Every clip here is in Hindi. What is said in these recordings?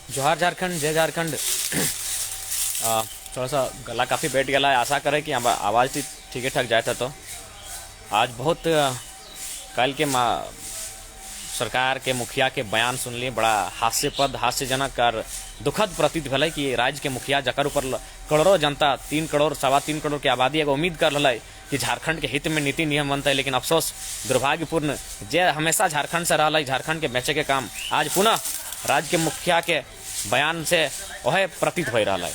जोहार झारखंड, जय झारखंड। थोड़ा सा गला काफ़ी बैठ गया है। आशा करें कि आवाज़ ठीक ठाक जाए था। तो आज बहुत कल के सरकार के मुखिया के बयान सुन लिए, बड़ा हास्यपद, हास्यजनक और दुखद प्रतीत भले कि राज्य के मुखिया जकर ऊपर करोड़ों जनता, 3 करोड़, 3.25 करोड़ की आबादी एगो उम्मीद कर रहा है कि झारखंड के हित में नीति नियम बनता है, लेकिन अफसोस दुर्भाग्यपूर्ण जे हमेशा झारखंड से रहा है, झारखंड के बेचे के काम आज पुनः राज्य के मुखिया के बयान से वह प्रतीत हो रहा है।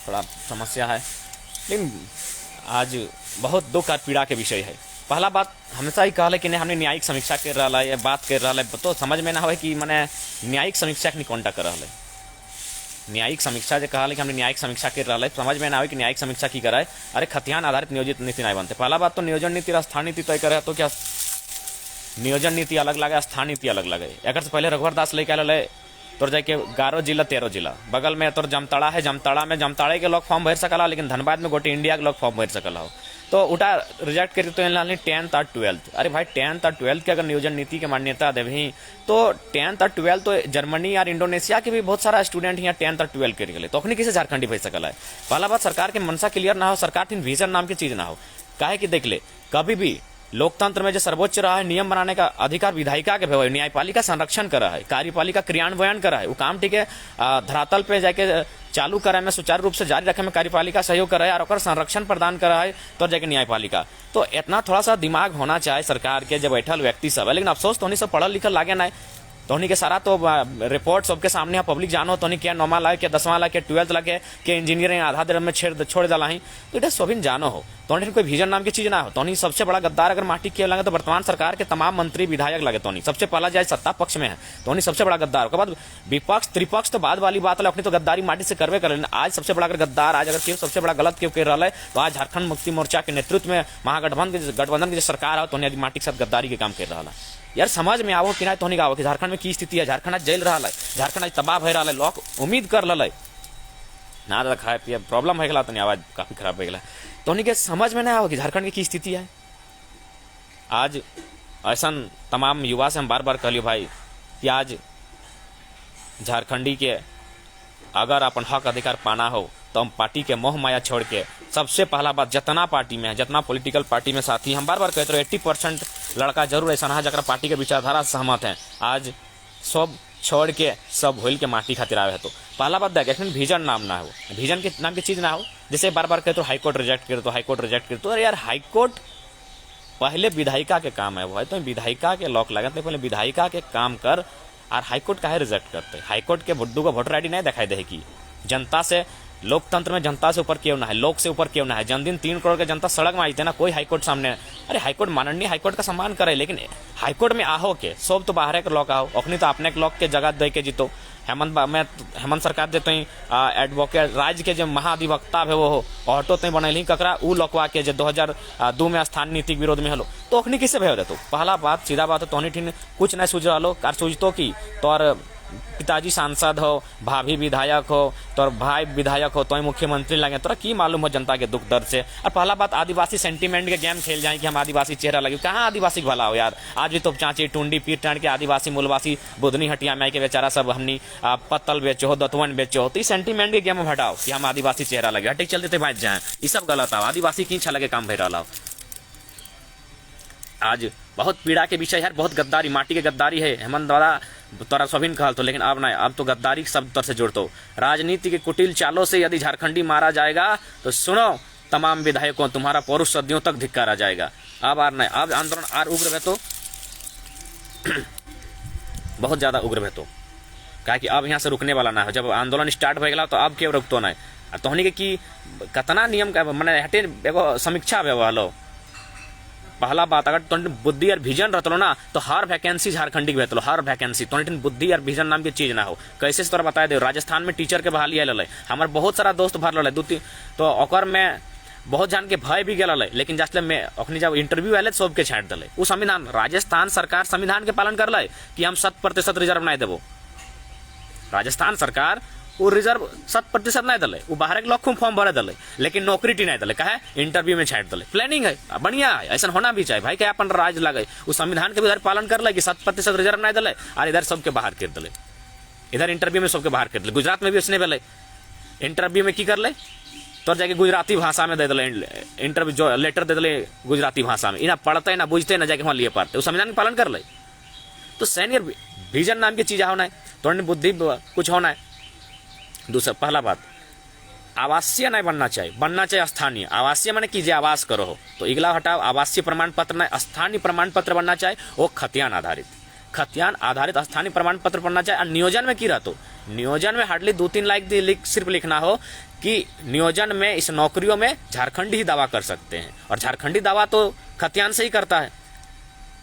थोड़ा समस्या है, लेकिन आज बहुत दुख और पीड़ा के विषय है। पहला बात हमेशा ही कहले कि नहीं हमने न्यायिक समीक्षा कर रहा है, बात कर रहा है, तो समझ में ना हो कि मैंने न्यायिक समीक्षा नहीं कौन कर रहा है। न्यायिक समीक्षा जो कहा कि हमने न्यायिक समीक्षा कर रहा है, समझ में ना हो कि न्यायिक समीक्षा की कराए। अरे खतियान आधारित नियोजित नीति नहीं बनते। पहला बात तो नियोजन नीति और स्थान नीति तय करे, तो क्या नियोजन नीति अलग लगे, स्थान नीति अलग लगे। एक से पहले रघुवर दास लेके आए तोर जाके 11 जिला 13 जिला बगल में तोर जमताड़ा है, जमताड़ा में जमताड़े के लोग फॉर्म भर सकला, लेकिन धनबाद में गोटे इंडिया के लोग फॉर्म भर सकला हो, तो उठा रिजेक्ट करी। तो 10th और 12th, अरे भाई 10th और 12th के अगर नियोजन नीति के मान्यता देवी तो 10th और 12th तो जर्मनी और इंडोनेशिया के भी बहुत सारा स्टूडेंट यहाँ 10th और 12th कर गए, तो अखनी किसे झारखंडी भेज सकला है। पहला बात सरकार के मनसा क्लियर ना हो, सरकार की विजन नाम की चीज ना हो। काहे कि देख ले, कभी भी लोकतंत्र में जो सर्वोच्च रहा है नियम बनाने का अधिकार विधायिका के भय, न्यायपालिका संरक्षण करा है, कार्यपालिका क्रियान्वयन करा है, वो काम ठीक है धरातल पे जाके चालू करे में सुचारू रूप से जारी रखे में कार्यपालिका सहयोग करा है और संरक्षण प्रदान करा है तो जाके न्यायपालिका। तो इतना थोड़ा सा दिमाग होना चाहिए सरकार के, जब बैठल व्यक्ति सब है। लेकिन अफसोस तो सब पढ़ल लिखल लागे ना, तोहनी के सारा तो रिपोर्ट सबके सामने है, पब्लिक जानो तोहनी क्या 9वां लाख के 10वां लाख के 12th लाख के इंजीनियरिंग आधा देर में छोड़ डाला ही, तो इधर सभी जानो हो। तोहनी कोई विजन नाम की चीज ना हो। तोहनी सबसे बड़ा गद्दार अगर माटी किए लगे तो वर्तमान सरकार के तमाम मंत्री विधायक लगे। तोहनी सबसे पहला जाए सत्ता पक्ष में है, तोहनी सबसे बड़ा गद्दार। उसके बाद विपक्ष त्रिपक्ष तो बाद वाली बात है, अपनी तो गद्दारी माटी से करवे कर। आज सबसे बड़ा अगर गद्दार, आज अगर क्यों सबसे बड़ा गलत क्यों कर रहा है, तो आज झारखंड मुक्ति मोर्चा के नेतृत्व में गठबंधन की जो सरकार है, तो माटी के साथ गद्दारी के काम कर रहा है। यार समझ में आवो कि ना तो आवो कि झारखंड में की स्थिति है। झारखंड आज जल रहा है, झारखंड आज तबाह हो रहा है, लोग उम्मीद कर रहा है ना दादा खाए पिए प्रॉब्लम हो गया, तो आवाज काफी खराब हो गया, तो के समझ में ना आओ कि झारखंड की स्थिति है। आज ऐसा तमाम युवा से हम बार बार कहलियो भाई कि आज झारखंडी के अगर अपन हक अधिकार पाना हो तो हम पार्टी के मोह माया छोड़ के सबसे पहला बात जितना पार्टी में है, जितना पॉलिटिकल पार्टी में साथी, हम बार बार कहते रहे 80% लड़का जरूर ऐसा है जरा पार्टी के विचारधारा से सहमत है, आज सब छोड़ के सब भूल के माटी खातिर आवे है। तो पहला बात देख विजन नाम ना हो, विजन के नाम की चीज ना हो। जैसे बार बार कहते हाईकोर्ट रिजेक्ट कर, तो हाईकोर्ट रिजेक्ट कर, तो अरे यार हाईकोर्ट पहले विधायिका के काम है, वो है तो विधायिका के लॉक लगा, पहले विधायिका के काम कर। और हाईकोर्ट काहे रिजेक्ट करते? हाईकोर्ट के बुड्डू को वोटर आईडी नहीं दिखाई दे कि जनता से, लोकतंत्र में जनता से ऊपर क्यों ना है, लोक से ऊपर क्यों ना है। जन्मदिन 3 करोड़ के जनता सड़क में आई थे ना, कोई हाईकोर्ट सामने। अरे हाईकोर्ट माननीय हाईकोर्ट का सम्मान करे, लेकिन हाईकोर्ट में आहो के सब तो बाहर के लोग आओ, अखनी तो अपने लोग के जगह दे के जीतो। हेमंत सरकार देते ही एडवोकेट राज्य के जो महाधिवक्ता है वो ऑटो तय बनैली ककरा उ लोकवा के जो 2002 में स्थान नीति विरोध में हलो, तो अखनी किसे भय रहतो? पहला बात सीधा बात है, तोहनी ठीन कुछ नहीं सूझ रहा कार सूझतो की तोर पिताजी सांसद हो, भाभी विधायक हो, तोर भाई विधायक हो, तो मुख्यमंत्री लगे, तोरा की मालूम हो जनता के दुख दर्द से। और पहला बात आदिवासी सेंटीमेंट के गेम खेल जाए कि हम आदिवासी चेहरा लगे, कहाँ आदिवासी भला हो यार। आज भी तो चाची टुंडी पीर टांड के आदिवासी मूलवासी बुधनी हटिया में के बेचारा सब हमनी पत्तल बेचो हो, दतवन बेचो हो, तो सेंटीमेंट के गेम में हटाओ कि हम आदिवासी चेहरा लगे, हटे चलते थे बात जाए, ये सब गलत आओ। आदिवासी की इच्छा लगे काम भर रहा हो। आज बहुत पीड़ा के विषय है, बहुत गद्दारी, माटी के गद्दारी है। हेमंत द्वारा तोरा सभी कहल तो, लेकिन अब नहीं, अब तो गद्दारी सब तरह से जोड़तो। राजनीति के कुटिल चालों से यदि झारखंडी मारा जाएगा तो सुनो तमाम विधायकों, तुम्हारा पौरुष सदियों तक धिक्कारा जाएगा। अब आर नहीं, अब आंदोलन आर उग्र है तो बहुत ज्यादा उग्र है तो, क्या कि अब यहाँ से रुकने वाला ना हो। जब आंदोलन स्टार्ट हो गया तो अब क्यों रुकतो नहीं। तोहनी के की कतना नियम का मैंने हटे एगो समीक्षा व्यवहार। पहला बात अगर तो बुद्धि और विजन रहता ना तो हर वैकेंसी झारखंडी के हर वैकेंसी तो बुद्धि और विजन नाम की चीज ना हो। कैसे तोरा बता दे, राजस्थान में टीचर के बहाली आयल है, हमारे बहुत सारा दोस्त भर रहा है तो ओकर में बहुत जान के भय भी गल, लेकिन जैसे में अखनी जब इंटरव्यू आये सबके छाट दिले। वो संविधान, राजस्थान सरकार संविधान के पालन कर कि हम 100% रिजर्व नहीं देवो। राजस्थान सरकार वो रिजर्व 100% नहीं दिले, वो बाहर के लोग खूब फॉर्म भरे दिले, लेकिन नौकरी टी नहीं दिले, कहे इंटरव्यू में छाट दिले। प्लानिंग है, बढ़िया है, ऐसा होना भी चाहिए भाई। क्या अपन राज लगे, उस संविधान के भी उधर पालन कर ले कि 7% रिजर्व नहीं दिले और इधर सबके बाहर कर दिले, इधर इंटरव्यू में सबके बाहर कर दिले। गुजरात में भी उसने बोले इंटरव्यू में की कर ले तो जाके गुजराती भाषा में दे दिले, इंटरव्यू जो लेटर दे दिले गुजराती भाषा में, इना पढ़ते ना बुझते ना जाके वहां लिए पढ़ते, उस संविधान का पालन कर ले। तो सीनियर विजन नाम की चीज होना है, तो बुद्धि कुछ होना है। दूसरा, पहला बात, आवासीय नहीं बनना चाहिए, बनना चाहिए स्थानीय। आवासीय माने कीजिए आवास करो हो, तो इगला हटाओ, आवासीय प्रमाण पत्र नहीं, स्थानीय प्रमाण पत्र बनना चाहिए, वो खतियान आधारित स्थानीय प्रमाण पत्र बनना चाहिए। और नियोजन में की रहतो, नियोजन में हार्डली 2-3 लाइक सिर्फ लिखना हो कि नियोजन में इस नौकरियों में झारखंडी ही दावा कर सकते हैं, और झारखंडी दावा तो खतियान से ही करता है।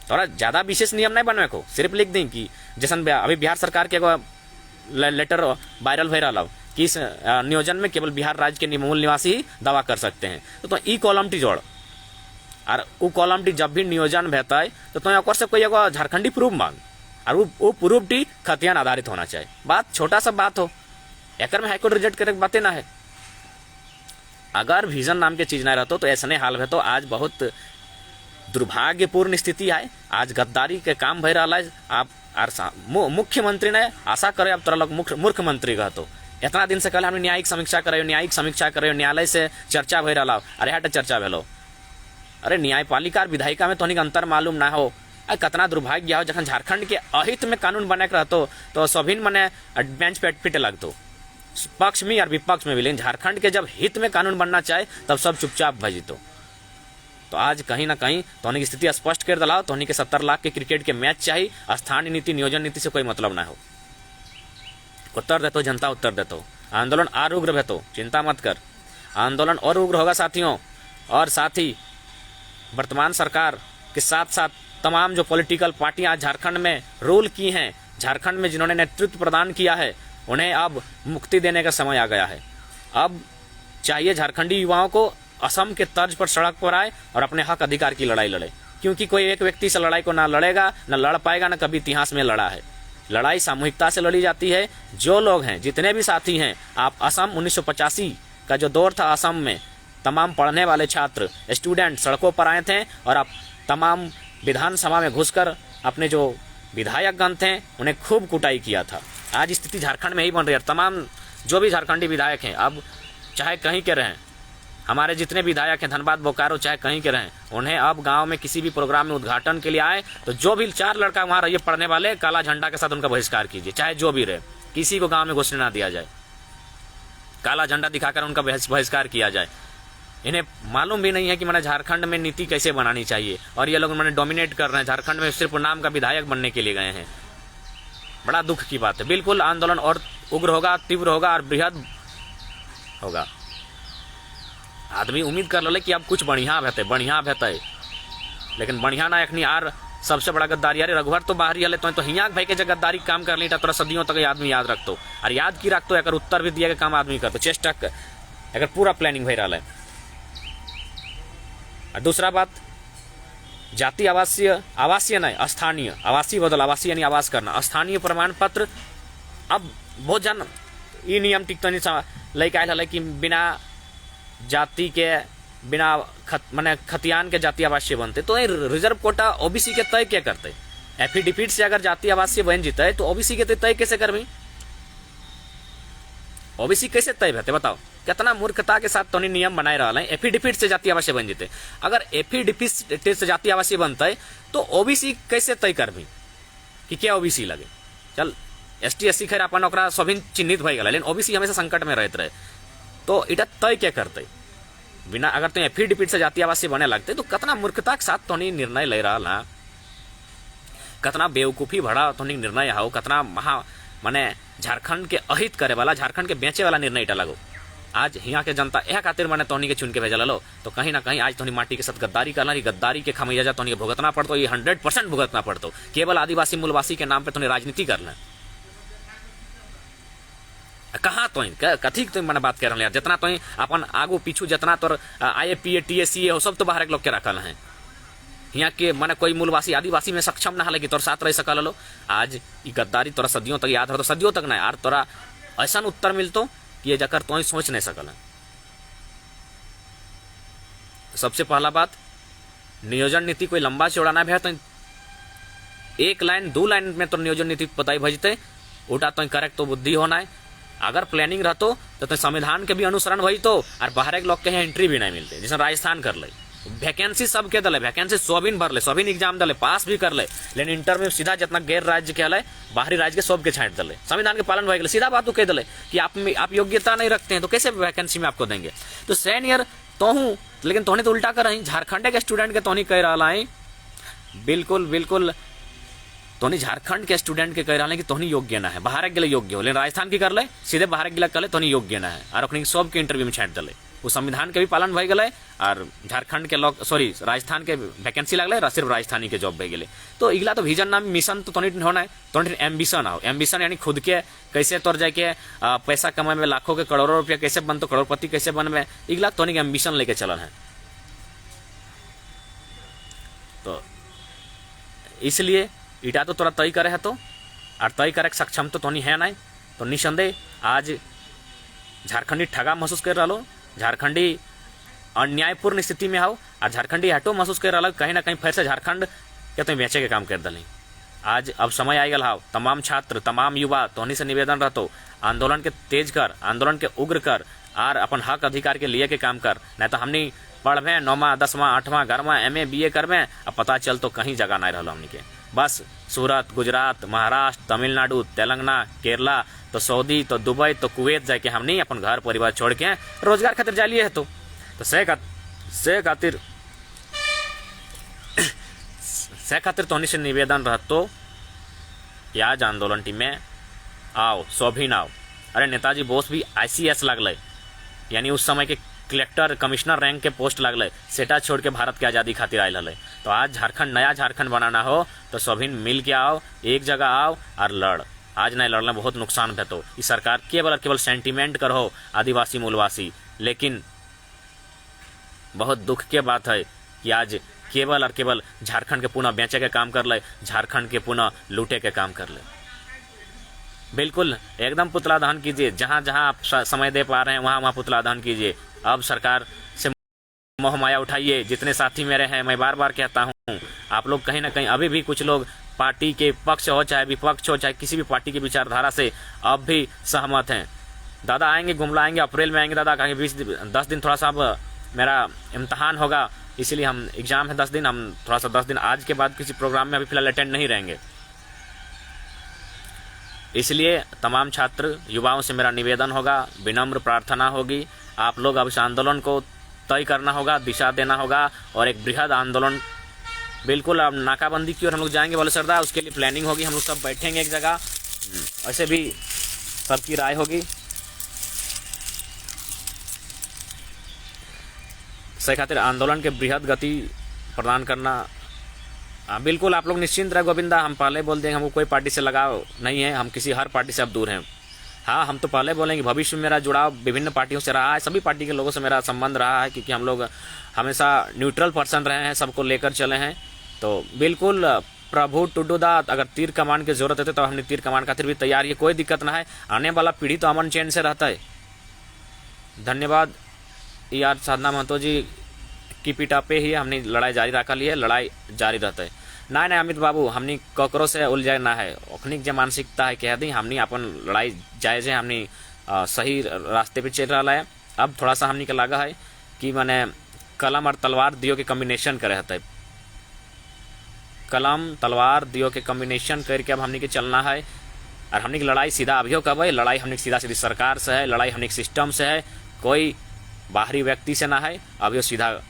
थोड़ा ज्यादा विशेष नियम नहीं बनवे को, सिर्फ लिख दें कि जैसन अभी बिहार सरकार के लेटर वायरल हो रहा कि इस नियोजन में केवल बिहार राज्य के मूल निवासी ही दावा कर सकते हैं, तो ई कॉलम टी जोड़, और वो कॉलम टी जब भी नियोजन भेता है तो ओकर से कोई एगो झारखंडी प्रूफ मांग, और वो प्रूफ टी खतियान आधारित होना चाहिए। बात छोटा सा बात हो, एक में हाईकोर्ट रिजेक्ट करे बातें ना है। अगर विजन नाम के चीज ना रहता तो ऐसने हाल में तो आज बहुत दुर्भाग्यपूर्ण स्थिति है। आज गद्दारी के काम भय रहा है। आप मुख्यमंत्री ने आशा करे अब तोरा लोग मुख्यमंत्री का तो इतना दिन से कल हमने न्यायिक समीक्षा करे, न्यायालय से चर्चा भय रहा, अरे हट चर्चा भेलो, अरे न्यायपालिका और विधायिका में तो अंतर मालूम ना हो। कितना दुर्भाग्य हो, जखन झारखंड के अहित में कानून बना के रहतो तो सभी मने बेंच पे पिटे लगतो, पक्ष में और विपक्ष में भी, लेकिन झारखंड के जब हित में कानून बनना चाहे तब सब चुपचाप भजितो। तो आज कहीं ना कहीं तोहनी की स्थिति स्पष्ट कर दिलाओ, तोहनी के 70 लाख के क्रिकेट के मैच चाहिए, स्थानीय नीति नियोजन नीति से कोई मतलब ना हो। उत्तर देतो जनता, उत्तर देतो, आंदोलन और उग्र भेतो, चिंता मत कर, आंदोलन और उग्र होगा साथियों। और साथ ही वर्तमान सरकार के साथ साथ तमाम जो पॉलिटिकल पार्टियां झारखंड में रूल की हैं, झारखंड में जिन्होंने नेतृत्व प्रदान किया है, उन्हें अब मुक्ति देने का समय आ गया है। अब चाहिए झारखंडी युवाओं को असम के तर्ज पर सड़क पर आए और अपने हक अधिकार की लड़ाई लड़े, क्योंकि कोई एक व्यक्ति से लड़ाई को ना लड़ेगा, ना लड़ पाएगा, ना कभी इतिहास में लड़ा है। लड़ाई सामूहिकता से लड़ी जाती है। जो लोग हैं, जितने भी साथी हैं, आप असम 1985 का जो दौर था, असम में तमाम पढ़ने वाले छात्र स्टूडेंट सड़कों पर आए थे और आप तमाम विधानसभा में घुसकर अपने जो विधायकगण थे उन्हें खूब कुटाई किया था। आज स्थिति झारखंड में ही बन रही है। तमाम जो भी झारखंडी विधायक हैं, अब चाहे कहीं के रहें, हमारे जितने विधायक हैं धनबाद बोकारो चाहे कहीं के रहें, उन्हें अब गांव में किसी भी प्रोग्राम में उद्घाटन के लिए आए तो जो भी 4 लड़का वहां रहिए पढ़ने वाले, काला झंडा के साथ उनका बहिष्कार कीजिए, चाहे जो भी रहे, किसी को गांव में घुसने ना दिया जाए, काला झंडा दिखाकर उनका बहिष्कार किया जाए। इन्हें मालूम भी नहीं है कि मैंने झारखंड में नीति कैसे बनानी चाहिए, और ये लोग मैंने डोमिनेट कर रहे हैं, झारखंड में सिर्फ नाम का विधायक बनने के लिए गए हैं। बड़ा दुख की बात है। बिल्कुल आंदोलन और उग्र होगा, तीव्र होगा और बृहद होगा। आदमी उम्मीद कर ले कि अब कुछ बढ़िया भेते, लेकिन बढ़िया ना अखनी आर सबसे बड़ा गद्दारी। अरे रघुवर तो बाहरी हले तो हियाक भाई के जब गद्दारी काम कर ली तोरा सदियों तक आदमी याद रखतो, और याद की रखतो, अगर उत्तर भी दिया के काम आदमी करतो, चेष्टा अगर पूरा प्लानिंग भई रहा है। और दूसरा बात, जाति आवासीय नहीं, स्थानीय, आवासीय बदल आवासीय यानी आवास करना, स्थानीय प्रमाण पत्र। अब बहुत जन ये नियम टिकतनी लैके आयल है कि बिना जाति के, बिना माने खतियान के जाति आवासीय बनते, तो रिजर्व कोटा ओबीसी के तय क्या करते? एफिडेविट से अगर जाति आवासीय बन जीते तो ओबीसी के तय कैसे करबी? ओबीसी कैसे तय होते बताओ? कितना मूर्खता के साथ तो नियम बनाए रहा है। एफिडेविट से जाति आवासीय बन जीते, अगर एफिडेविट से जाति आवासीय बनते तो ओबीसी कैसे तय करबी कि क्या ओबीसी लगे? चल एसटी एससी खैर अपन ओकरा सभी चिन्हित भई गला, लेकिन ओबीसी हमेशा संकट में रहते रहे, तो इटा तय क्या करते बिना? अगर तो एफिडेविट से जाति आवासीय बने लगते तो कितना मूर्खता के साथ तो निर्णय ले रहा ना, कितना बेवकूफी भरा तो निर्णय हो, कितना महा माने झारखंड के अहित करे वाला, झारखंड के बेचे वाला निर्णय इटा लगो। आज यहाँ के जनता यह खातिर मैंने तोहनी के चुन के भेजा लो, तो कहीं ना कहीं आज तोहनी माटी के साथ गद्दारी करना, गद्दारी के खमियाजा तोहनी के भुगतना पड़तो, ये 100% भुगतना पड़तो। केवल आदिवासी मूलवासी के नाम पे तोहनी राजनीति करना कहाँ तो कथी तो मैंने बात कर रहे हैं। जितना तो अपन आगू पीछू जितना तो IAPA TSCA हो सब तो बाहर के लोग के रखल हैं, यहाँ के मैंने कोई मूलवासी आदिवासी में सक्षम ना है कि तोर साथ रह सकल लो। आज ये गद्दारी तोरा सदियों तक याद हो, तो सदियों तक ना यार, तोरा ऐसा उत्तर मिलतो कि ये जाकर तो सोच नहीं सकल है। सबसे पहला बात, नियोजन नीति कोई लंबा चौड़ा ना भे तो एक लाइन 2 लाइन में तो नियोजन नीति पता ही भजते उठा तो करेक्ट तो बुद्धि होना है। अगर प्लानिंग रहतो तो संविधान के भी अनुसरण वही तो, और बाहर के लोग के एंट्री भी नहीं मिलते। जैसे राजस्थान कर ले, वैकेंसी सबके दले, वैकेंसी 100 भर ले, 100 एग्जाम दले, पास भी कर ले, लेकिन इंटर में सीधा जितना गैर राज्य के हले बाहरी राज्य के सब के छांट दले, संविधान के पालन भय, सीधा बात तो कह दले कि आप योग्यता नहीं रखते हैं तो कैसे वैकेंसी में आपको देंगे। तो सेन ईयर तो हूँ, लेकिन तोहनी तो उल्टा कर रही, झारखंड के स्टूडेंट के तोहनी कह रहा है, बिल्कुल तोहनी झारखंड के स्टूडेंट के कह रहा है कि तोहनी योग्य ना है, बाहर के लिए योग्य हो, लेकिन राजस्थान की कर ले सीधे बाहर के लिए कर ले तोहनी योग्य ना है, और अपनी सब के इंटरव्यू में छांट दले। वो संविधान के भी पालन भय गए और झारखंड के लोग राजस्थान के वैकेंसी लगल और सिर्फ राजस्थानी के जॉब भय गए। तो इगला तो विजन नाम मिशन तो तोनी होना है, तोनी एम्बिशन आओ, एम्बिशन यानी खुद के कैसे तोर जाके पैसा कमाए में, लाखों के करोड़ों रुपया कैसे बनतो, करोड़पति कैसे बनवे, इगला तोनी एम्बिशन लेके चलन है। तो इसलिए इटा तो तोरा तय करे है तो, और तय करे सक्षम तो तोनी है नहीं। तो निसंदेह आज झारखंडी ठगा महसूस कर रहा, झारखंडी अन्यायपूर्ण स्थिति में आओ, और झारखंडी हटो महसूस कर रहा कहीं ना कहीं फिर से झारखंड के तो बेचे के काम कर दली। आज अब समय आई गल हाव, तमाम छात्र तमाम युवा तोहनी से निवेदन रहतो, आंदोलन के तेज कर, आंदोलन के उग्र कर, और अपन हक अधिकार के लिए के काम कर, नहीं तो हमनी पढ़वे 9वां 10वां 8वां 11वां MA BA करवे, अब पता चल तो कहीं जगह नहीं रहा हमनी के। बस सूरत, गुजरात, महाराष्ट्र, तमिलनाडु, तेलंगाना, केरला, तो सऊदी, तो दुबई, तो कुवैत जाके हमनी अपन घर परिवार छोड़ के रोजगार खातिर जा लिए है। तो से खातिर तोहनी से निवेदन रहतो कि आज आंदोलन टीम में आओ, सोभिन आओ। अरे नेताजी बोस भी ICS लगल, यानी उस समय के कलेक्टर कमिश्नर रैंक के पोस्ट लगल, सेटा छोड़ के भारत के आज़ादी खातिर आयल हल। तो आज झारखंड, नया झारखंड बनाना हो तो सभी मिल के आओ, एक जगह आओ और लड़। आज नहीं लड़ना बहुत नुकसान है। तो इस सरकार केवल और केवल सेंटीमेंट कर हो आदिवासी मूलवासी, लेकिन बहुत दुख के बात है कि आज केवल और केवल झारखंड के पुनः बेचे के काम कर ले, झारखंड के पुनः लूटे के काम कर ले। बिल्कुल एकदम पुतला दहन कीजिए, जहां जहां आप समय दे पा रहे हैं वहां वहां पुतला दहन कीजिए। अब सरकार से मोह माया उठाइए। जितने साथी मेरे हैं, मैं बार बार कहता हूं, आप लोग कहीं ना कहीं अभी भी कुछ लोग पार्टी के पक्ष हो चाहे विपक्ष हो, चाहे किसी भी पार्टी की विचारधारा से अब भी सहमत हैं। दादा आएंगे, गुमला आएंगे, अप्रैल में आएंगे दादा, कहेंगे 10 दिन थोड़ा सा अब मेरा इम्तहान होगा, इसीलिए हम एग्जाम है 10 दिन, हम थोड़ा सा 10 दिन आज के बाद किसी प्रोग्राम में अभी फिलहाल अटेंड नहीं रहेंगे। इसलिए तमाम छात्र युवाओं से मेरा निवेदन होगा, विनम्र प्रार्थना होगी, आप लोग अब इस आंदोलन को तय करना होगा, दिशा देना होगा, और एक बृहद आंदोलन बिल्कुल अब नाकाबंदी की ओर हम लोग जाएंगे बोले सरदार, उसके लिए प्लानिंग होगी, हम लोग सब बैठेंगे एक जगह, ऐसे भी सबकी राय होगी। सही खातिर आंदोलन के बृहद गति प्रदान करना। बिल्कुल आप लोग निश्चिंत रहे गोविंदा, हम पहले बोल देंगे हमको कोई पार्टी से लगाव नहीं है, हम किसी हर पार्टी से अब दूर हैं। हाँ, हम तो पहले बोलेंगे भविष्य में मेरा जुड़ाव विभिन्न पार्टियों से रहा है, सभी पार्टी के लोगों से मेरा संबंध रहा है, क्योंकि हम लोग हमेशा न्यूट्रल पर्सन रहे हैं, सबको लेकर चले हैं। तो बिल्कुल प्रभु टुडू दा, अगर तीर कमान की जरूरत है तो हमने तीर कमान खातिर भी तैयार है, कोई दिक्कत ना है। आने वाला पीढ़ी तो अमन चैन से रहता है। धन्यवाद यार साधना महतो जी की पीठा पे ही हमने लड़ाई जारी रखा ली है, लड़ाई जारी रहता है। ना अमित बाबू, हमने ककरो से उलझे ना है, अखनिक जो मानसिकता है कह दी, हमने अपन लड़ाई जायज है, हमने सही रास्ते पे चल रहा है। अब थोड़ा सा हमने का लगा है कि मैंने कलम और तलवार दियो के कम्बिनेशन करे रहता है, कलम तलवार दियो के कम्बिनेशन करके अब हमने के चलना है। और हमने की लड़ाई सीधा अभियो कब है, लड़ाई हमने सीधा सीधी सरकार से है, लड़ाई हमने सिस्टम से है, कोई बाहरी व्यक्ति से ना है। अभियो सीधा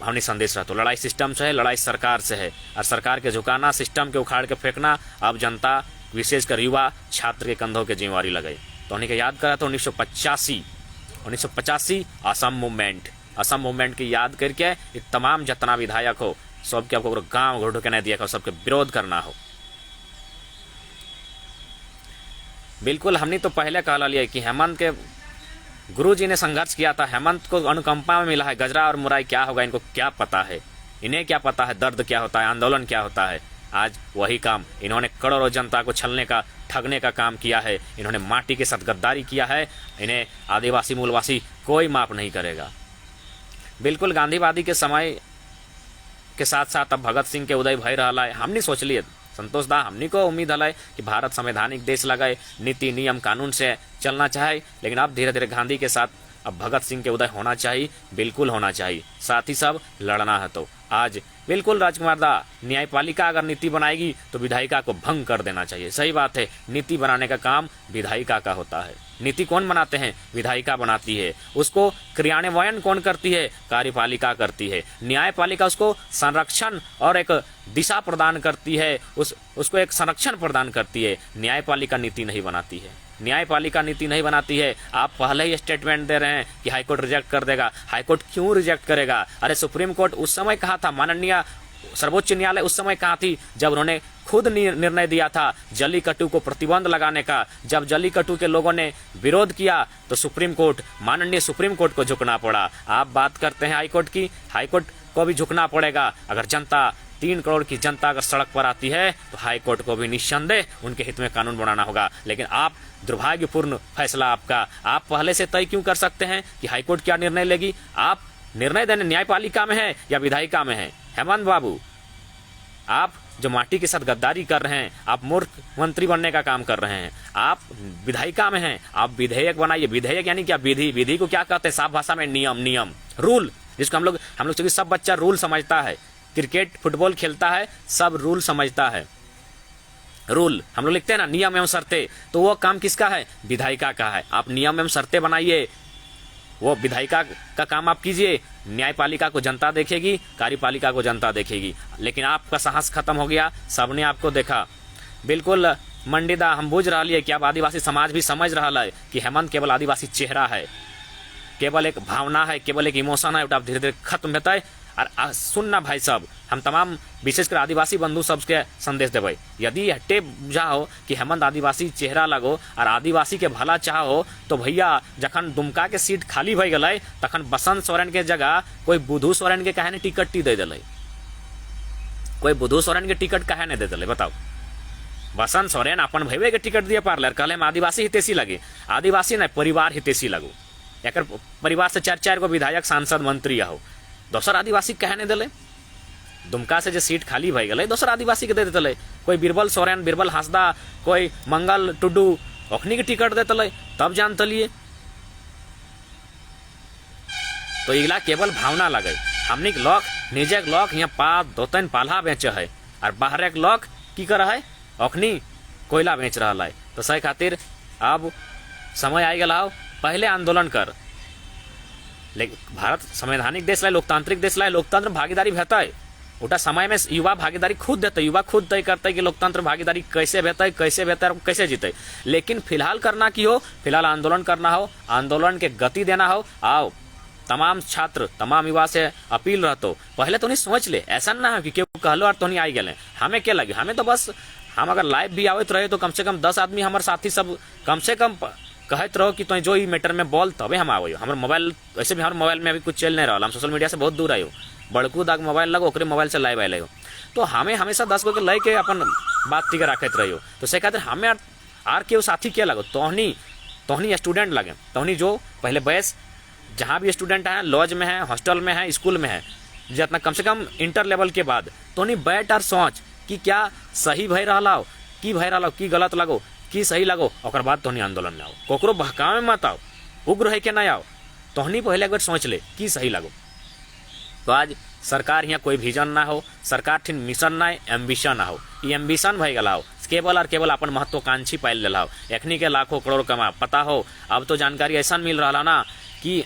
हमने संदेश रहा, तो लड़ाई सिस्टम से है, लड़ाई सरकार से है, और सरकार के झुकाना, सिस्टम के उखाड़ के फेंकना अब जनता विशेषकर युवा छात्र के कंधों के जिम्मेवारी लगाई। तो उन्हीं को याद करा तो 1985 असम मूवमेंट की याद करके तमाम जितना विधायक हो सबके आपको गाँव घर ढुके नहीं दिया, सबके विरोध करना हो। बिल्कुल हमने तो पहले कहा लिया कि हेमंत के गुरुजी ने संघर्ष किया था, हेमंत को अनुकंपा में मिला है। गजरा और मुराई क्या होगा इनको क्या पता है, इन्हें क्या पता है दर्द क्या होता है, आंदोलन क्या होता है। आज वही काम इन्होंने करोड़ों जनता को छलने का, ठगने का काम किया है। इन्होंने माटी के साथ गद्दारी किया है। इन्हें आदिवासी मूलवासी कोई माफ नहीं करेगा। बिल्कुल गांधीवादी के समय के साथ साथ अब भगत सिंह के उदय भय रहा है। हमने सोच लिए संतोष दा, हमनी को उम्मीद है कि भारत संवैधानिक देश लगाए, नीति नियम कानून से चलना चाहे, लेकिन अब धीरे धीरे गांधी के साथ अब भगत सिंह के उदय होना चाहिए, बिल्कुल होना चाहिए। साथ ही सब लड़ना है। तो आज बिल्कुल राजकुमार दा, न्यायपालिका अगर नीति बनाएगी तो विधायिका को भंग कर देना चाहिए। सही बात है, नीति बनाने का काम विधायिका का होता है। नीति कौन बनाते हैं? विधायिका बनाती है। उसको क्रियान्वयन कौन करती है? कार्यपालिका करती है। न्यायपालिका उसको संरक्षण और एक दिशा प्रदान करती है, उसको एक संरक्षण प्रदान करती है। न्यायपालिका नीति नहीं बनाती है। न्यायपालिका नीति नहीं बनाती है। आप पहले ही स्टेटमेंट दे रहे हैं कि हाईकोर्ट रिजेक्ट कर देगा। हाईकोर्ट क्यों रिजेक्ट करेगा? अरे सुप्रीम कोर्ट उस समय कहा था, माननीय सर्वोच्च न्यायालय उस समय कहा थी जब उन्होंने खुद निर्णय दिया था जल्लीकट्टू को प्रतिबंध लगाने का। जब जल्लीकट्टू के लोगों ने विरोध किया तो सुप्रीम कोर्ट, माननीय सुप्रीम कोर्ट को झुकना पड़ा। आप बात करते हैं हाईकोर्ट की, हाईकोर्ट को भी झुकना पड़ेगा। अगर जनता 3 करोड़ की जनता अगर सड़क पर आती है तो हाईकोर्ट को भी निस्संदेह उनके हित में कानून बनाना होगा। लेकिन आप, दुर्भाग्यपूर्ण फैसला आपका, आप पहले से तय क्यों कर सकते हैं कि हाईकोर्ट क्या निर्णय लेगी? आप निर्णय देने न्यायपालिका में है या विधायिका में है? हेमंत बाबू, आप जो माटी के साथ गद्दारी कर रहे हैं, आप मूर्ख मंत्री बनने का काम कर रहे हैं। आप विधायिका में हैं, आप विधेयक बनाइए। विधेयक यानी क्या? विधि। विधि को क्या कहते हैं? साफ भाषा में नियम, नियम, रूल, जिसको हम लोग चूंकि सब बच्चा रूल समझता है, क्रिकेट फुटबॉल खेलता है, सब रूल समझता है। रूल हम लोग लिखते हैं ना, नियम एवं शर्तें, तो वो काम किसका है? विधायिका का है। आप नियम एवं शर्तें बनाइए, वो विधायिका का काम आप कीजिए। न्यायपालिका को जनता देखेगी, कार्यपालिका को जनता देखेगी। लेकिन आपका साहस खत्म हो गया, सबने आपको देखा। बिल्कुल मंडीदा, हम बुझ रहा है कि अब आदिवासी समाज भी समझ रहा है कि हेमंत केवल आदिवासी चेहरा है, केवल एक भावना है, केवल एक इमोशन है। धीरे धीरे खत्म होता है। और सुनना भाई साहब, हम तमाम विशेषकर आदिवासी बंधु सबके संदेश देवे, यदि हटे बुझाओ कि हेमंत आदिवासी चेहरा लगो और आदिवासी के भला चाहो तो भैया जखन दुमका के सीट खाली भई गए तखन बसंत सोरेन के जगह कोई बुधू सोरेन के काहे ने टिकट दे दिले? कोई बुधू सोरेन के टिकट काहे ने दे दिले? बताओ। बसंत सोरेन अपन भैवे के टिकट दिए पार्लर, कहले हम आदिवासी हितेशी लगे। आदिवासी नहीं, परिवार हितेशी लगो। एक परिवार से 4-4 गो विधायक, सांसद, मंत्री आओ। दोसर आदिवासी कहे नहीं दिले? दुमका से जो सीट खाली भई गए दोसर आदिवासी के दे देते। कोई बीरबल सोरेन, बीरबल हांसदा, कोई मंगल टुडू, ओखनी के टिकट देते, तब जानते लिए। तो इगला केवल भावना लगे। हमने लोग निजे लोग यहाँ पात दोतन पाला बेचे है और बाहर एक लोग की कर है, ओखनी कोयला बेच रहा है। तो सही खातिर अब समय आ गया, पहले आंदोलन कर। लेकिन भारत संवैधानिक देश है, लोकतांत्रिक देश है, लोकतंत्र भागीदारी भेता है। उटा समय में युवा भागीदारी खुद देते, युवा खुद तय करते है कि लोकतंत्र भागीदारी कैसे भेता है, कैसे भेता है, कैसे जीते। लेकिन फिलहाल करना की हो, फिलहाल आंदोलन करना हो, आंदोलन के गति देना हो। आओ तमाम छात्र, तमाम युवा से अपील रहतो, पहले तो नहीं सोच ले, ऐसा ना है कि क्यों कहलो और तो नहीं आई गए। हमें क्या लगे? हमें तो बस, हम अगर लाइव भी आवत रहे तो कम से कम 10 आदमी हमारे साथी सब कम से कम कहते रहो कि तुम जो ई मैटर में बोल तबे हम आवे। हमारे मोबाइल, वैसे भी हमारे मोबाइल में अभी कुछ चल नहीं रहा, हम सोशल मीडिया से बहुत दूर आयो। बड़कू दाग मोबाइल लगो, ओकरे मोबाइल से लाइव आए हो। तो हमें हमेशा 10 गो के लय के अपन बात ती के रखते रहियो। तो से खातिर हमें आर के साथी क्या लगो? तोहनी स्टूडेंट लगे, तोहनी जो पहले बैस जहाँ भी स्टूडेंट है, लॉज में है, हॉस्टल में है, स्कूल में है, जितना कम से कम इंटर लेवल के बाद तोहनी बैठ और सोच कि क्या सही भय रहा हो, की भय रहा हो, की गलत लगो, की सही लगो, और बाद तोहनी आंदोलन में आओ। कोकरो बहकावे मत आओ, उग्र है के नहीं आओ, तोहनी पहले एक बार सोच ले की सही लगो। तो आज सरकार यहाँ कोई विजन ना हो, सरकार ठीक मिशन ना, एम्बिशन ना हो। ये एम्बिशन भय गला हो, केवल और केवल अपन महत्वाकांक्षी पाइल लेला हो, एखनी के लाखों करोड़ कमा। पता हो अब तो जानकारी ऐसा मिल रहा ना कि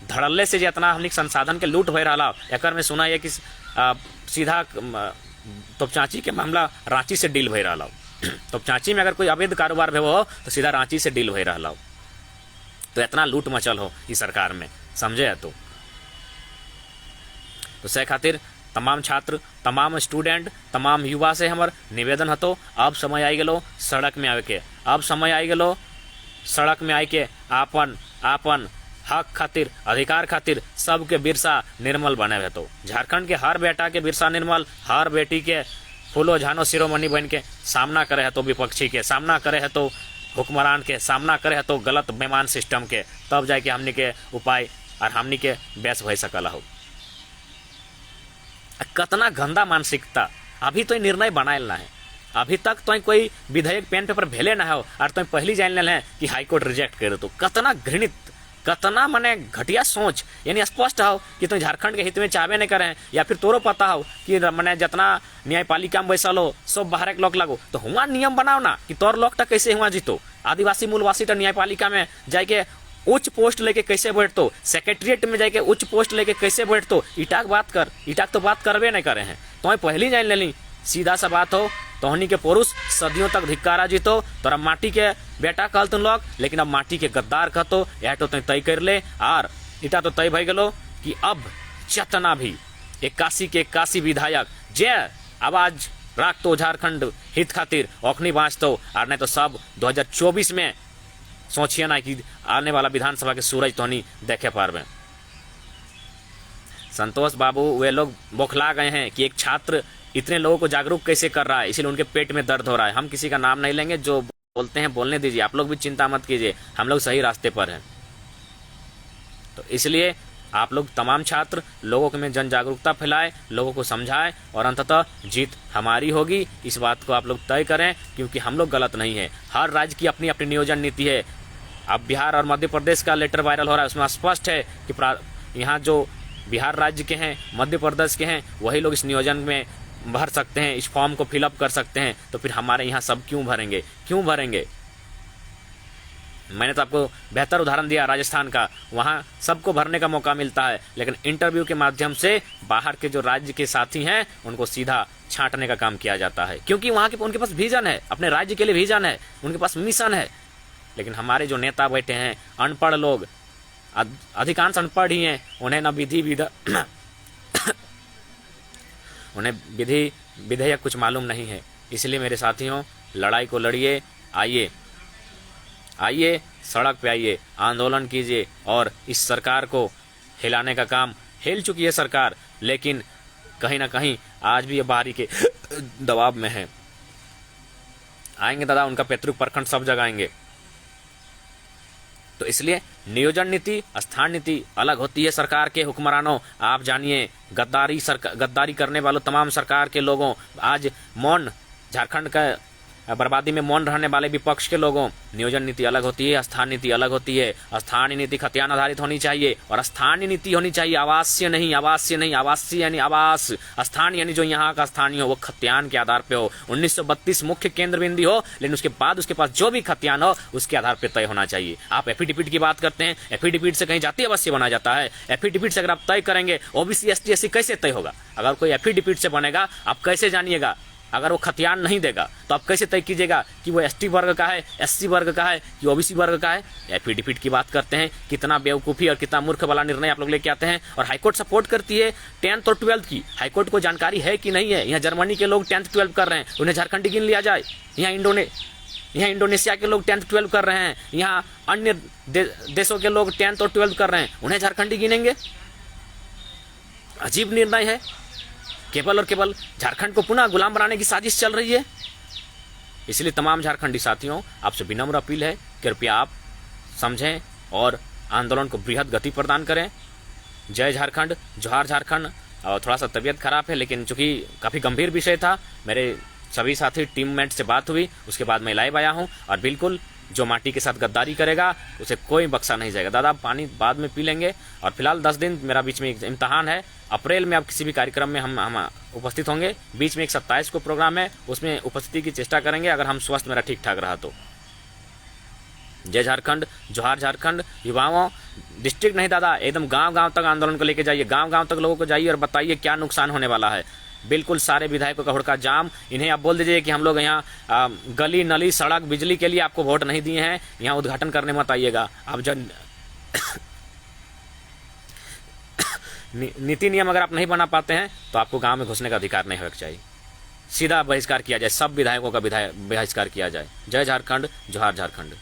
धड़ल्ले से जितना हमने संसाधन के लूट हो रहा। एक में सुना है कि सीधा तोपचांची के मामला रांची से डील हो रहा। तोपचांची में अगर कोई अवैध कारोबार भी हो तो सीधा रांची से डील हो रहा। तो इतना लूट मचल हो इस सरकार में, समझे है? तो से खातिर तमाम छात्र, तमाम स्टूडेंट, तमाम युवा से हमार निवेदन हतो, अब समय आई गलो सड़क में आवे के। अब समय आई गलो सड़क में आए के आपन हक खातिर, अधिकार खातिर सबके बिरसा निर्मल बने हुए। तो झारखंड के हर बेटा के बिरसा निर्मल, हर बेटी के फूलो झानो शिरोमणि बन के सामना करे है तो विपक्षी के, सामना करे है तो हुक्मरान के, सामना करे है तो गलत बेमान सिस्टम के, तब जाके हमने के उपाय और हमने के बेस भय सकला हो। कितना गंदा मानसिकता, अभी तो निर्णय बनाएल ना है, अभी तक तो कोई विधेयक पेन पेपर भेले ना हो और तुम पहली जान ले कि हाईकोर्ट रिजेक्ट करे, तो कितना घृणित, कितना मने घटिया सोच। यानी स्पष्ट हो कि तुम झारखंड के हित में चाहबे नहीं करें, या फिर तोरो पता हो कि मने जितना न्यायपालिका में बैसल हो सब बाहर के लोग लगो, तो हुआ नियम बनाओ ना कि तोर लोग तक कैसे हुआ जीतो, आदिवासी मूलवासी तो न्यायपालिका में जाके उच्च पोस्ट लेके कैसे बैठतो, सेक्रेटरिएट में जाके उच्च पोस्ट लेके कैसे बैठतो, इटाक बात कर, इटाक तो बात करबे नहीं करे हैं। तो पहली जान ले ली, सीधा सा बात हो, तोहनी के पुरुष सदियों तक धिक्कारा जीतो, तोरा माटी के बेटा कहल तुम लोग, लेकिन अब माटी के गद्दार कहतो, यह तो तय कर ले। और इटा तो तय भई गलो कि अब जितना भी 81 के 81 विधायक जे आवाज राख तो झारखंड हित खातिर ओखनी बाँचतो, और नहीं तो सब 2024 में सोचिए ना कि आने वाला विधानसभा के सूरज तोहनी देखे पारबे। संतोष बाबू वे लोग बौखला गए हैं कि एक छात्र इतने लोगों को जागरूक कैसे कर रहा है, इसलिए उनके पेट में दर्द हो रहा है। हम किसी का नाम नहीं लेंगे, जो बोलते हैं बोलने दीजिए, आप लोग भी चिंता मत कीजिए, हम लोग सही रास्ते पर हैं। तो इसलिए आप लोग तमाम छात्र लोगों में जन जागरूकता फैलाए, लोगों को समझाएं, और अंततः जीत हमारी होगी, इस बात को आप लोग तय करें, क्योंकि हम लोग गलत नहीं है। हर राज्य की अपनी अपनी नियोजन नीति है। अब बिहार और मध्य प्रदेश का लेटर वायरल हो रहा है, उसमें स्पष्ट है कि यहाँ जो बिहार राज्य के हैं, मध्य प्रदेश के हैं, वही लोग इस नियोजन में भर सकते हैं, इस फॉर्म को फिलअप कर सकते हैं। तो फिर हमारे यहाँ सब क्यों भरेंगे, क्यों भरेंगे? मैंने तो आपको बेहतर उदाहरण दिया राजस्थान का, वहाँ सबको भरने का मौका मिलता है, लेकिन इंटरव्यू के माध्यम से बाहर के जो राज्य के साथी हैं उनको सीधा छांटने का काम किया जाता है, क्योंकि वहाँ के उनके पास विजन है, अपने राज्य के लिए विजन है, उनके पास मिशन है। लेकिन हमारे जो नेता बैठे हैं अनपढ़ लोग, अधिकांश अनपढ़ ही हैं, उन्हें न उन्हें विधि विधेयक कुछ मालूम नहीं है। इसलिए मेरे साथियों, लड़ाई को लड़िए, आइए आइए सड़क पे आइए, आंदोलन कीजिए, और इस सरकार को हिलाने का काम, हिल चुकी है सरकार, लेकिन कहीं ना कहीं आज भी ये बाहरी के दबाव में है। आएंगे दादा, उनका पैतृक प्रखंड सब जगाएंगे। तो इसलिए नियोजन नीति, स्थान नीति अलग होती है सरकार के हुक्मरानों। आप जानिए, गद्दारी करने वालों तमाम सरकार के लोगों, आज मौन, झारखंड का बर्बादी में मौन रहने वाले विपक्ष के लोगों, नियोजन नीति अलग होती है, स्थान नीति अलग होती है। स्थानीय नीति खतियान आधारित होनी चाहिए, और स्थानीय नीति होनी चाहिए आवासीय नहीं, आवासीय नहीं, आवासीय यानी आवास, स्थान यानी जो यहाँ का स्थानीय हो वो खतियान के आधार पे हो। 1932 मुख्य केंद्र बिंदु हो, लेकिन उसके बाद उसके पास जो भी खतियान हो उसके आधार पर तय होना चाहिए। आप एफिडेविट की बात करते हैं, एफिडेविट से कहीं जाति अवश्य बना जाता है। एफिडेविट से अगर आप तय करेंगे ओबीसी एसटी एससी कैसे तय होगा? अगर कोई एफिडेविट से बनेगा, आप कैसे जानिएगा? अगर वो खतियान नहीं देगा तो आप कैसे तय कीजिएगा कि वो एसटी वर्ग का है, एससी वर्ग का है, कि ओबीसी वर्ग का है? एफिडेविट की बात करते हैं। कितना बेवकूफ़ी और कितना मूर्ख वाला निर्णय आप लोग लेके आते हैं। और हाईकोर्ट सपोर्ट करती है 10th और 12th की। हाईकोर्ट को जानकारी है कि नहीं है? यहाँ जर्मनी के लोग 10th 12th कर रहे हैं, उन्हें झारखंड गिन लिया जाए। यहाँ इंडोनेशिया के लोग 10th 12th कर रहे हैं, यहाँ अन्य देशों के लोग 10th और 12th कर रहे हैं, उन्हें झारखंडी गिनेंगे? अजीब निर्णय है। केवल और केवल झारखंड को पुनः गुलाम बनाने की साजिश चल रही है। इसलिए तमाम झारखंडी साथियों, आपसे विनम्र अपील है, कृपया आप समझें और आंदोलन को बृहद गति प्रदान करें। जय झारखंड, जोहार झारखंड। और थोड़ा सा तबीयत खराब है, लेकिन चूंकि काफ़ी गंभीर विषय था, मेरे सभी साथी टीममेट से बात हुई, उसके बाद मैं लाइव आया हूँ। और बिल्कुल जो माटी के साथ गद्दारी करेगा उसे कोई बख्शा नहीं जाएगा। दादा पानी बाद में पी लेंगे। और फिलहाल 10 दिन मेरा बीच में एक इम्तहान है। अप्रैल में आप किसी भी कार्यक्रम में हम उपस्थित होंगे। बीच में एक 27 को प्रोग्राम है, उसमें उपस्थिति की चेष्टा करेंगे, अगर हम स्वास्थ्य मेरा ठीक ठाक रहा तो। जय झारखंड, जोहार झारखंड। युवाओं, डिस्ट्रिक्ट नहीं दादा, एकदम गांव-गांव तक आंदोलन को लेके जाइए, गांव-गांव तक लोगों को जाइए और बताइए क्या नुकसान होने वाला है। बिल्कुल सारे विधायकों का हुड़का जाम। इन्हें आप बोल दीजिए कि हम लोग यहाँ गली नली सड़क बिजली के लिए आपको वोट नहीं दिए हैं, यहाँ उद्घाटन करने मत आइएगा। आप जब नीति नियम अगर आप नहीं बना पाते हैं तो आपको गांव में घुसने का अधिकार नहीं होना चाहिए। सीधा बहिष्कार किया जाए, सब विधायकों का बहिष्कार किया जाए। जय झारखंड, जोहार झारखंड।